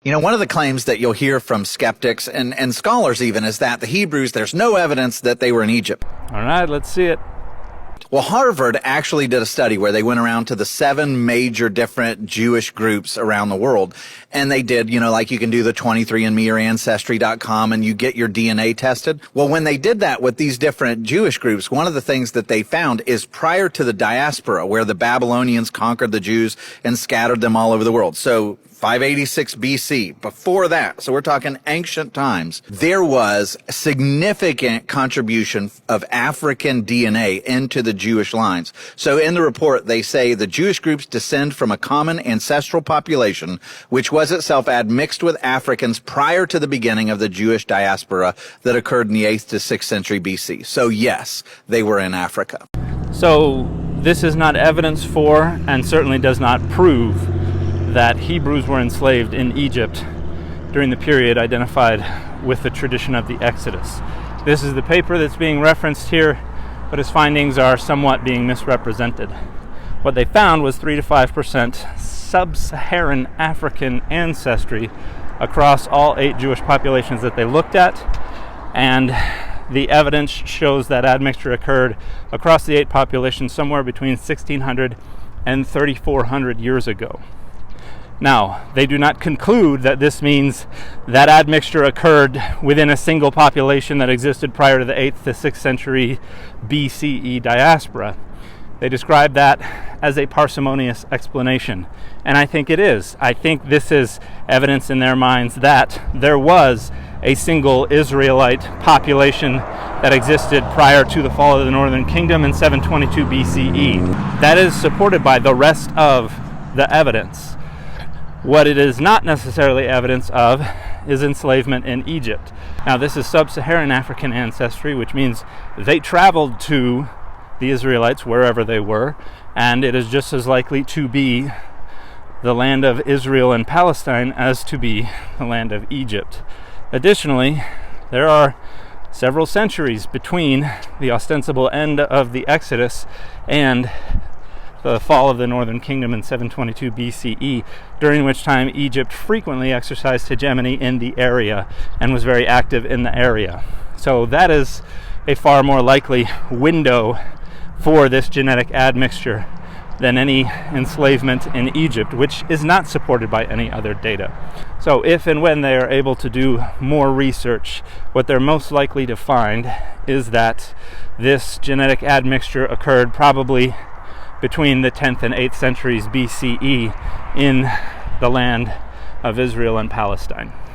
You know, one of the claims that you'll hear from skeptics and scholars even is that the Hebrews, there's no evidence that they were in Egypt. All right, let's see it. Well, Harvard actually did a study where they went around to the 7 major different Jewish groups around the world. And they did, like you can do the 23andMe or Ancestry.com and you get your DNA tested. Well, when they did that with these different Jewish groups, one of the things that they found is prior to the diaspora, where the Babylonians conquered the Jews and scattered them all over the world. So 586 BC, before that, so we're talking ancient times, there was significant contribution of African DNA into the Jewish lines. So in the report, they say the Jewish groups descend from a common ancestral population, which was itself admixed with Africans prior to the beginning of the Jewish diaspora that occurred in the 8th to 6th century BC. So yes, they were in Africa. So this is not evidence for, and certainly does not prove, that Hebrews were enslaved in Egypt during the period identified with the tradition of the Exodus. This is the paper that's being referenced here, but his findings are somewhat being misrepresented. What they found was 3 to 5% sub-Saharan African ancestry across all 8 Jewish populations that they looked at, and the evidence shows that admixture occurred across the 8 populations somewhere between 1600 and 3400 years ago. Now, they do not conclude that this means that admixture occurred within a single population that existed prior to the 8th to 6th century BCE diaspora. They describe that as a parsimonious explanation, and I think it is. I think this is evidence in their minds that there was a single Israelite population that existed prior to the fall of the Northern Kingdom in 722 BCE. That is supported by the rest of the evidence. What it is not necessarily evidence of is enslavement in Egypt. Now, this is sub-Saharan African ancestry, which means they traveled to the Israelites wherever they were, and it is just as likely to be the land of Israel and Palestine as to be the land of Egypt. Additionally, there are several centuries between the ostensible end of the Exodus and the fall of the Northern Kingdom in 722 BCE, during which time Egypt frequently exercised hegemony in the area and was very active in the area. So that is a far more likely window for this genetic admixture than any enslavement in Egypt, which is not supported by any other data. So if and when they are able to do more research, what they're most likely to find is that this genetic admixture occurred probably between the 10th and 8th centuries BCE in the land of Israel and Palestine.